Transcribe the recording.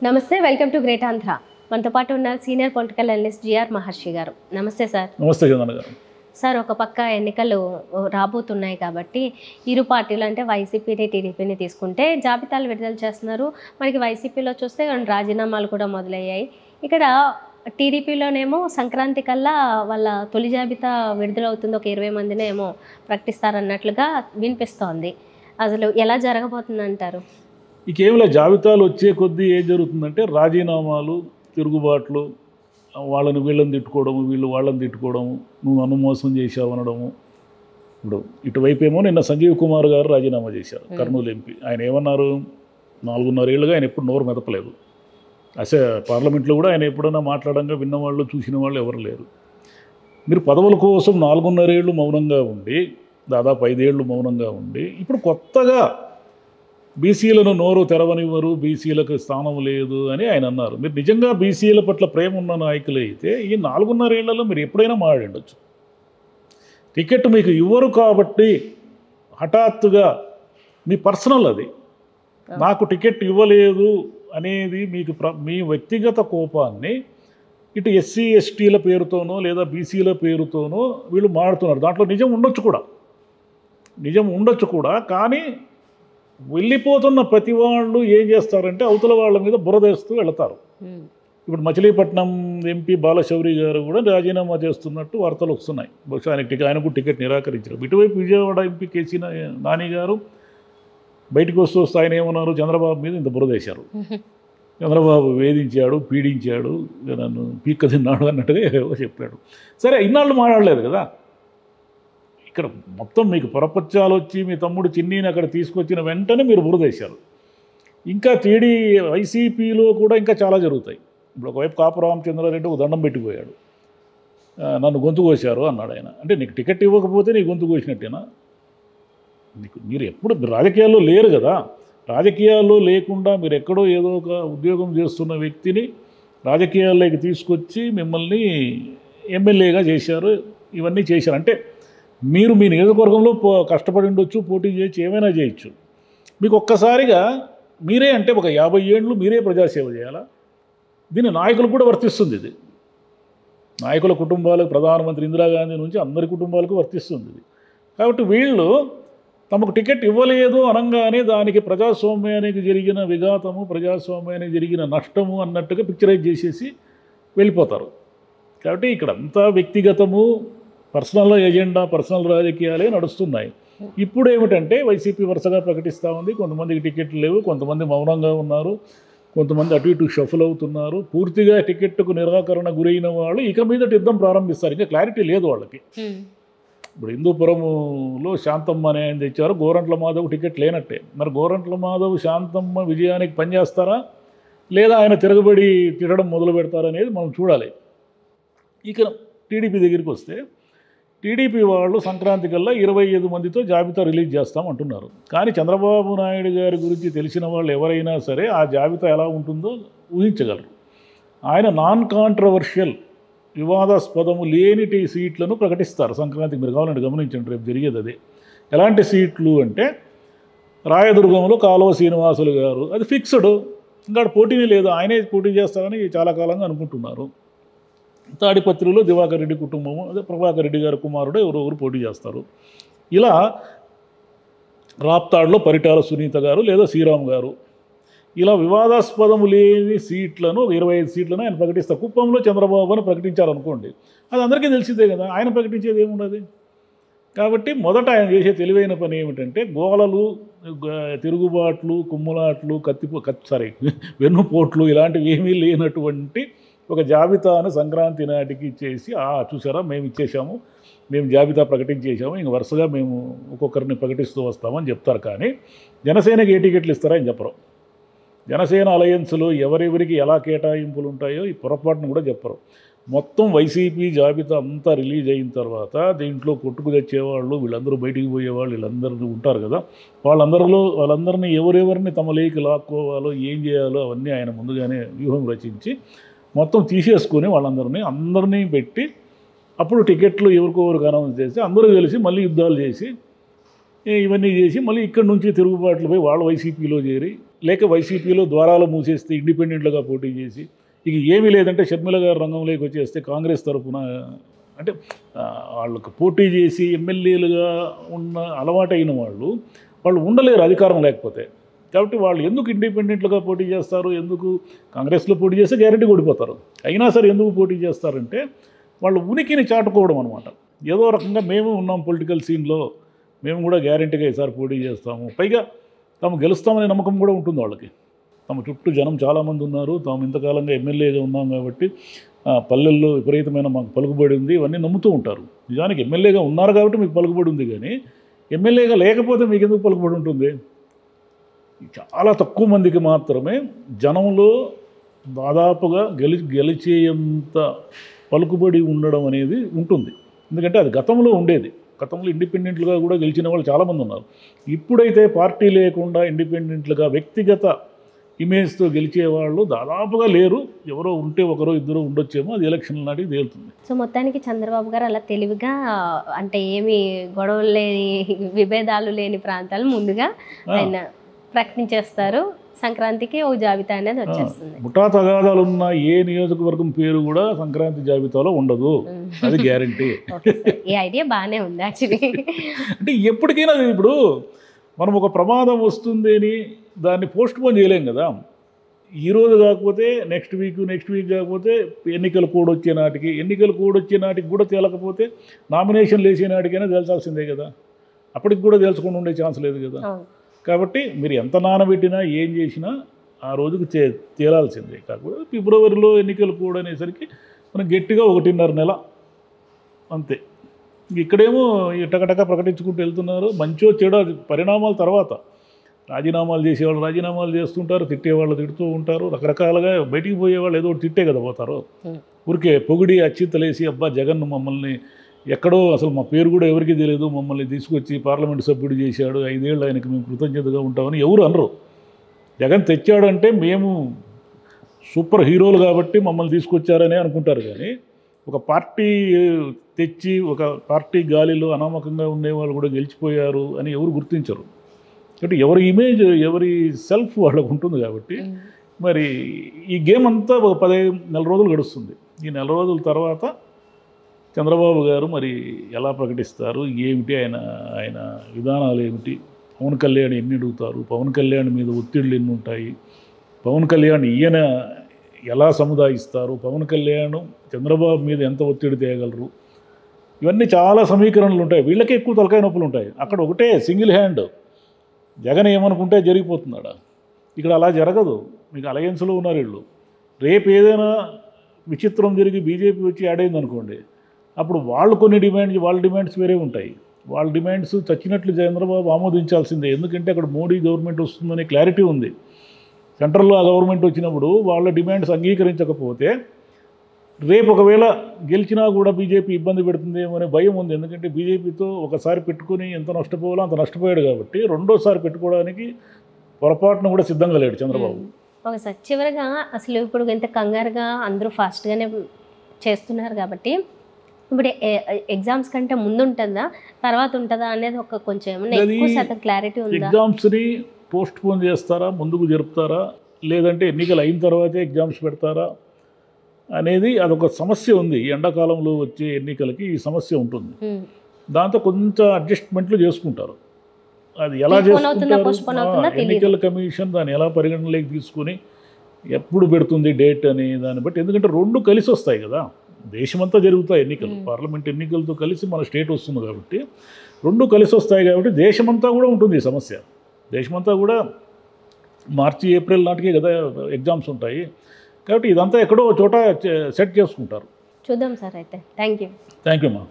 నమస్తే, welcome to great Andhra. మనతో పాటు ఉన్నారు సీనియర్ పొలిటికల్ అనలిస్ట్ జిఆర్ మహర్షి గారు. నమస్తే సార్. నమస్తే చందన గారు. సార్, ఒక పక్క ఎన్నికలు రాబోతున్నాయి కాబట్టి ఇరు పార్టీలు అంటే వైసీపీని టీడీపీని తీసుకుంటే జాబితాలు విడుదల చేస్తున్నారు. మనకి వైసీపీలో చూస్తే రాజీనామాలు కూడా మొదలయ్యాయి. ఇక్కడ టీడీపీలోనేమో సంక్రాంతి కల్లా వాళ్ళ తొలి జాబితా విడుదలవుతుంది, ఒక 20 మందినే ఏమో ప్రకటిస్తారన్నట్లుగా వినిపిస్తోంది. అసలు ఎలా జరగబోతుంది అంటారు? ఇంకేమిలే, జాబితాలు వచ్చే కొద్దీ ఏం జరుగుతుందంటే రాజీనామాలు, తిరుగుబాట్లు, వాళ్ళని వీళ్ళని తిట్టుకోవడము, వీళ్ళు వాళ్ళని తిట్టుకోవడము, నువ్వు నన్ను మోసం చేశావు అనడము. ఇప్పుడు ఇటువైపు ఏమో నిన్న సంజీవ్ కుమార్ గారు రాజీనామా చేశారు, కర్నూలు ఎంపీ. ఆయన ఏమన్నారు, 4.5 ఏళ్ళుగా ఆయన ఎప్పుడు నోరు మెదపలేదు. పార్లమెంట్లో కూడా ఆయన ఎప్పుడైనా మాట్లాడంగా విన్నవాళ్ళు చూసిన వాళ్ళు ఎవరు లేరు. మీరు పదవుల కోసం 4.5 ఏళ్ళు మౌనంగా ఉండి, దాదాపు 5 ఏళ్ళు మౌనంగా ఉండి, ఇప్పుడు కొత్తగా బీసీలను నోరు తెరవనివ్వరు, బీసీలకు స్థానం లేదు అని ఆయన అన్నారు. మీరు నిజంగా బీసీల పట్ల ప్రేమ ఉన్న నాయకులు అయితే ఈ 4.5 ఏళ్లలో మీరు ఎప్పుడైనా మాట్లాడొచ్చు. టికెట్ మీకు ఇవ్వరు కాబట్టి హఠాత్తుగా మీ పర్సనల్, అది నాకు టికెట్ ఇవ్వలేదు అనేది మీకు మీ వ్యక్తిగత కోపాన్ని ఇటు ఎస్సీ ఎస్టీల పేరుతోనో లేదా బీసీల పేరుతోనో వీళ్ళు మాడుతున్నారు. దాంట్లో నిజం ఉండొచ్చు కూడా. కానీ వెళ్ళిపోతున్న ప్రతి వాళ్ళు ఏం చేస్తారంటే అవతల వాళ్ళ మీద బురదేస్తూ వెళతారు. ఇప్పుడు మచిలీపట్నం ఎంపీ బాలశౌరి గారు కూడా రాజీనామా చేస్తున్నట్టు వార్తలు వస్తున్నాయి. బహుశా ఆయనకు టికెట్ నిరాకరించారు. ఇటువైపు విజయవాడ ఎంపీ కేసీ నాని గారు బయటకు వస్తూ ఆయన ఏమన్నారు, చంద్రబాబు మీద ఇంత బురదేశారు, చంద్రబాబు వేధించాడు, పీడించాడు, నన్ను పీక్క తిన్నాడు అన్నట్టుగా ఏవో చెప్పాడు. సరే, ఇన్నాళ్ళు మాట్లాడలేదు కదా. ఇక్కడ మొత్తం మీకు పొరపచ్చాలు వచ్చి మీ తమ్ముడు చిన్నీని అక్కడ తీసుకొచ్చిన వెంటనే మీరు బురదేశారు. ఇంకా వైసీపీలో కూడా ఇంకా చాలా జరుగుతాయి. ఇప్పుడు ఒకవైపు కాపు రామచంద్రారెడ్డి ఒక దండం పెట్టిపోయాడు, నన్ను గొంతు కోశారు అన్నాడు ఆయన. అంటే నీకు టికెట్ ఇవ్వకపోతే నీ గొంతు కోసినట్టేనా? మీరు ఎప్పుడు రాజకీయాల్లో లేరు కదా. రాజకీయాల్లో లేకుండా మీరు ఎక్కడో ఏదో ఒక ఉద్యోగం చేస్తున్న వ్యక్తిని రాజకీయాల్లోకి తీసుకొచ్చి మిమ్మల్ని ఎమ్మెల్యేగా చేశారు, ఇవన్నీ చేశారు. అంటే మీరు మీ నియోజకవర్గంలో కష్టపడి ఉండొచ్చు, పోటీ చేయొచ్చు, ఏమైనా చేయొచ్చు. మీకు ఒక్కసారిగా మీరే అంటే ఒక 50 ఏళ్ళు మీరే ప్రజాసేవ చేయాలా? దీని నాయకులు కూడా వర్తిస్తుంది. ఇది నాయకుల కుటుంబాలకు, ప్రధానమంత్రి ఇందిరాగాంధీ నుంచి అందరి కుటుంబాలకు వర్తిస్తుంది ఇది. కాబట్టి వీళ్ళు తమకు టికెట్ ఇవ్వలేదు అనగానే దానికి ప్రజాస్వామ్యానికి జరిగిన విఘాతము, ప్రజాస్వామ్యానికి జరిగిన నష్టము అన్నట్టుగా పిక్చరైజ్ చేసేసి వెళ్ళిపోతారు. కాబట్టి ఇక్కడ అంతా వ్యక్తిగతము, పర్సనల్ ఎజెండా, పర్సనల్ రాజకీయాలే నడుస్తున్నాయి. ఇప్పుడు ఏమిటంటే వైసీపీ వరుసగా ప్రకటిస్తూ ఉంది. కొంతమందికి టికెట్లు లేవు, కొంతమంది మౌనంగా ఉన్నారు, కొంతమంది అటు ఇటు షఫల్ అవుతున్నారు. పూర్తిగా టికెట్కు నిరాకరణ గురైన వాళ్ళు ఇక మీద యుద్ధం ప్రారంభిస్తారు. ఇంకా క్లారిటీ లేదు వాళ్ళకి. ఇప్పుడు హిందూపురంలో శాంతమ్మ అని ఆయన తెచ్చారు, గోరంట్ల మాధవ్ టికెట్ లేనట్టే. మరి గోరంట్ల మాధవ్ శాంతమ్మ విజయానికి పనిచేస్తారా లేదా ఆయన తిరగబడి తిరగడం మొదలు పెడతారనేది మనం చూడాలి. ఇక టీడీపీ దగ్గరికి వస్తే టీడీపీ వాళ్ళు సంక్రాంతి కల్లా 25 మందితో జాబితా రిలీజ్ చేస్తామంటున్నారు. కానీ చంద్రబాబు నాయుడు గారి గురించి తెలిసిన వాళ్ళు ఎవరైనా సరే ఆ జాబితా ఎలా ఉంటుందో ఊహించగలరు. ఆయన నాన్ కాంట్రవర్షియల్, వివాదాస్పదము లేనిటి సీట్లను ప్రకటిస్తారు సంక్రాంతికి. మీరు కావాలంటే గమనించండి, రేపు జరిగేది అదే. ఎలాంటి సీట్లు అంటే రాయదుర్గంలో కాలువ శ్రీనివాసులు గారు, అది ఫిక్స్డ్, ఇంకా పోటీనే లేదు, ఆయనే పోటీ చేస్తారని చాలా కాలంగా అనుకుంటున్నారు. తాడిపత్రిలో దివాకర్ రెడ్డి కుటుంబము, అదే ప్రభాకర్ రెడ్డి గారి కుమారుడు ఎవరెవరు పోటీ చేస్తారు. ఇలా రాప్తాడులో పరిటాల సునీత గారు లేదా శ్రీరామ్ గారు, ఇలా వివాదాస్పదము లేని సీట్లను 25 సీట్లను ఆయన ప్రకటిస్తారు. కుప్పంలో చంద్రబాబు అని ప్రకటించారనుకోండి, అది అందరికీ తెలిసిందే కదా, ఆయన ప్రకటించేది ఏమున్నది. కాబట్టి మొదట ఆయన చేసే తెలివైన పని ఏమిటంటే గోలలు, తిరుగుబాట్లు, కుమ్ములాట్లు, వెన్నుపోట్లు ఇలాంటివి ఏమీ లేనటువంటి ఒక జాబితాను సంక్రాంతి నాటికి ఇచ్చేసి, చూసారా మేము ఇచ్చేసాము, మేము జాబితా ప్రకటించేసాము, ఇంక వరుసగా మేము ఒక్కొక్కరిని ప్రకటిస్తూ వస్తామని చెప్తారు. కానీ జనసేనకి ఏ టికెట్లు ఇస్తారా అని చెప్పరు. జనసేన అలయన్స్లో ఎవరెవరికి ఎలా కేటాయింపులు ఉంటాయో ఈ పొరపాటును కూడా చెప్పరు. మొత్తం వైసీపీ జాబితా అంతా రిలీజ్ అయిన తర్వాత దీంట్లో కొట్టుకు తెచ్చేవాళ్ళు, వీళ్ళందరూ బయటికి పోయేవాళ్ళు, వీళ్ళందరూ ఉంటారు కదా, వాళ్ళందరినీ ఎవరెవరిని తమ లేకి లాక్కోవాలో, ఏం చేయాలో అవన్నీ ఆయన ముందుగానే వ్యూహం రచించి మొత్తం తీసేసుకొని అందరినీ పెట్టి అప్పుడు టికెట్లు ఎవరికొవరికి అనౌన్స్ చేసి అందరూ కలిసి మళ్ళీ యుద్ధాలు చేసి ఇవన్నీ చేసి మళ్ళీ ఇక్కడి నుంచి తిరుగుబాట్లు పోయి వాళ్ళ వైసీపీలో చేరి లేక వైసీపీలో ద్వారాలు మూసేస్తే ఇండిపెండెంట్లుగా పోటీ చేసి ఇక ఏమీ లేదంటే షర్మిల గారు రంగంలోకి వచ్చేస్తే కాంగ్రెస్ తరఫున అంటే వాళ్ళకు పోటీ చేసి ఎమ్మెల్యేలుగా ఉన్న అలవాటైన వాళ్ళు ఉండలేరు అధికారం లేకపోతే. కాబట్టి వాళ్ళు ఎందుకు ఇండిపెండెంట్లుగా పోటీ చేస్తారు, ఎందుకు కాంగ్రెస్లో పోటీ చేస్తే గ్యారెంటీ ఓడిపోతారు. అయినా సరే ఎందుకు పోటీ చేస్తారంటే వాళ్ళు ఉనికిని చాటుకోవడం అనమాట. ఏదో రకంగా మేము ఉన్నాం పొలిటికల్ సీన్లో, మేము కూడా గ్యారెంటీగా ఈసారి పోటీ చేస్తాము, పైగా తాము గెలుస్తామనే నమ్మకం కూడా ఉంటుంది వాళ్ళకి. తమ చుట్టూ జనం చాలామంది ఉన్నారు, తాము ఇంతకాలంగా ఎమ్మెల్యేగా ఉన్నాం కాబట్టి పల్లెల్లో విపరీతమైన మాకు పలుకుబడి ఉంది, ఇవన్నీ నమ్ముతూ ఉంటారు. నిజానికి ఎమ్మెల్యేగా ఉన్నారు కాబట్టి మీకు పలుకుబడి ఉంది, కానీ ఎమ్మెల్యేగా లేకపోతే మీకు ఎందుకు పలుకుబడి ఉంటుంది? చాలా తక్కువ మందికి మాత్రమే జనంలో దాదాపుగా గెలిచేంత పలుకుబడి ఉండడం అనేది ఉంటుంది. ఎందుకంటే అది గతంలో ఉండేది. గతంలో ఇండిపెండెంట్లుగా కూడా గెలిచిన వాళ్ళు చాలామంది ఉన్నారు. ఇప్పుడైతే పార్టీ లేకుండా ఇండిపెండెంట్లుగా వ్యక్తిగత ఇమేజ్తో గెలిచేవాళ్ళు దాదాపుగా లేరు. ఎవరో ఉంటే ఒకరో ఇద్దరు ఉండొచ్చేమో, అది ఎలక్షన్ల నాటికి తేలుతుంది. సో మొత్తానికి చంద్రబాబు గారు అలా తెలివిగా అంటే ఏమి గొడవలు లేని, విభేదాలు లేని ప్రాంతాలు ముందుగా ఆయన ప్రకటించేస్తారు. సంక్రాంతికి ఒక జాబితా అనేది వచ్చేస్తుంది. ముఠా తగాదాలు ఉన్న ఏ నియోజకవర్గం పేరు కూడా సంక్రాంతి జాబితాలో ఉండదు, అది గ్యారంటీ. ఈ ఐడియా బాగానే ఉంది యాక్చువల్లీ. అంటే ఎప్పటికైనా ఇప్పుడు మనం ఒక ప్రమాదం వస్తుంది అని దాన్ని పోస్ట్ పోన్ చేయలేం కదా. ఈరోజు కాకపోతే నెక్స్ట్ వీక్ కాకపోతే ఎన్నికల కోడ్ వచ్చే నాటికి కూడా తేలకపోతే నామినేషన్లు వేసే నాటికైనా తేల్చాల్సిందే కదా. అప్పటికి కూడా తేల్చకుండా ఉండే ఛాన్స్ లేదు కదా. కాబట్టి మీరు ఎంత నానబెట్టినా ఏం చేసినా ఆ రోజుకి తేలాల్సిందే. కాకపోతే ఫిబ్రవరిలో ఎన్నికలు కూడా అనేసరికి మనం గట్టిగా 1.5 నెల అంతే. ఇక్కడేమో టకటక ప్రకటించుకుంటూ వెళ్తున్నారు. మంచో చెడో అది పరిణామాల తర్వాత. రాజీనామాలు చేసేవాళ్ళు రాజీనామాలు చేస్తుంటారు, తిట్టేవాళ్ళు తిడుతూ ఉంటారు, రకరకాలుగా బయటికి పోయేవాళ్ళు ఏదో ఒకటి తిట్టే కదా పోతారు. ఊరికే పొగిడి అచ్చింతలేసి అబ్బా జగన్ మమ్మల్ని ఎక్కడో అసలు మా పేరు కూడా ఎవరికీ తెలియదు, మమ్మల్ని తీసుకొచ్చి పార్లమెంటు సభ్యుడు చేశాడు, 5 ఏళ్ళు ఆయనకి మేము కృతజ్ఞతగా ఉంటామని ఎవరు అనరు. జగన్ తెచ్చాడంటే మేము సూపర్ హీరోలు కాబట్టి మమ్మల్ని తీసుకొచ్చారని అనుకుంటారు. కానీ ఒక పార్టీ తెచ్చి ఒక పార్టీ గాలిలో అనామకంగా ఉండేవాళ్ళు కూడా గెలిచిపోయారు అని ఎవరు గుర్తించరు. కాబట్టి ఎవరి ఇమేజ్ ఎవరి సెల్ఫ్ వాళ్ళకు ఉంటుంది. కాబట్టి మరి ఈ గేమ్ అంతా ఒక 15 నెల రోజులు గడుస్తుంది. ఈ నెల రోజుల తర్వాత చంద్రబాబు గారు మరి ఎలా ప్రకటిస్తారు, ఏమిటి ఆయన విధానాలు ఏమిటి, పవన్ కళ్యాణ్ ఎన్ని అడుగుతారు, పవన్ కళ్యాణ్ మీద ఒత్తిళ్ళు ఎన్ని ఉంటాయి, పవన్ కళ్యాణ్ ఈయన ఎలా సముదాయిస్తారు, పవన్ కళ్యాణ్ చంద్రబాబు మీద ఎంత ఒత్తిడి తేయగలరు, ఇవన్నీ చాలా సమీకరణలు ఉంటాయి. వీళ్ళకే ఎక్కువ తలకాయ నొప్పులు ఉంటాయి. అక్కడ ఒకటే సింగిల్ హ్యాండ్ జగన్ ఏమనుకుంటే జరిగిపోతున్నాడా. ఇక్కడ అలా జరగదు. మీకు అలయన్స్లో ఉన్నారు వీళ్ళు. రేపు ఏదైనా విచిత్రం జరిగి బీజేపీ వచ్చి యాడ్ అయింది అనుకోండి, అప్పుడు వాళ్ళు కొన్ని వాళ్ళ డిమాండ్స్ వేరే ఉంటాయి. వాళ్ళ డిమాండ్స్ చచ్చినట్లు చంద్రబాబు ఆమోదించాల్సిందే. ఎందుకంటే అక్కడ మోడీ గవర్నమెంట్ వస్తుందనే క్లారిటీ ఉంది. సెంట్రల్లో ఆ గవర్నమెంట్ వచ్చినప్పుడు వాళ్ళ డిమాండ్స్ అంగీకరించకపోతే రేపు ఒకవేళ గెలిచినా కూడా బీజేపీ ఇబ్బంది పెడుతుందేమో అనే భయం ఉంది. ఎందుకంటే బీజేపీతో ఒకసారి పెట్టుకుని ఎంత నష్టపోవాలో అంత నష్టపోయాడు కాబట్టి రెండోసారి పెట్టుకోవడానికి పొరపాటును కూడా సిద్ధంగా లేడు చంద్రబాబు. ఒకసారి చివరిగా అసలు ఇప్పుడు ఇంత కంగారుగా అందరూ ఫాస్ట్గానే చేస్తున్నారు కాబట్టి ఇప్పుడు ఎగ్జామ్స్ కంటే ముందు ఉంటుందా తర్వాత ఉంటుందా అనేది ఒక కొంచెం ఏమన్నా ఎక్కువ శాతం క్లారిటీ ఉందా? ఎగ్జామ్స్ని పోస్ట్ పోన్ చేస్తారా, ముందుకు జరుపుతారా, లేదంటే ఎన్నికలు అయిన తర్వాతే ఎగ్జామ్స్ పెడతారా అనేది అదొక సమస్య ఉంది. ఈ ఎండాకాలంలో వచ్చే ఎన్నికలకి ఈ సమస్య ఉంటుంది. దాంతో కొంచెం అడ్జస్ట్మెంట్లు చేసుకుంటారు. అది ఎలా చేసుకుంటారు, ఎన్నికల కమిషన్ దాన్ని ఎలా పరిగణనలోకి తీసుకుని ఎప్పుడు పెడుతుంది డేట్ అని దాన్ని బట్టి. ఎందుకంటే రెండు కలిసి వస్తాయి కదా, దేశమంతా జరుగుతాయి ఎన్నికలు, పార్లమెంట్ ఎన్నికలతో కలిసి మన స్టేట్ వస్తుంది కాబట్టి రెండు కలిసి వస్తాయి. కాబట్టి దేశమంతా కూడా ఉంటుంది ఈ సమస్య. దేశమంతా కూడా మార్చి ఏప్రిల్ నాటికే కదా ఎగ్జామ్స్ ఉంటాయి. కాబట్టి ఇదంతా ఎక్కడో చోట సెట్ చేసుకుంటారు. చూద్దాం సార్. అయితే థ్యాంక్ యూ అమ్మా.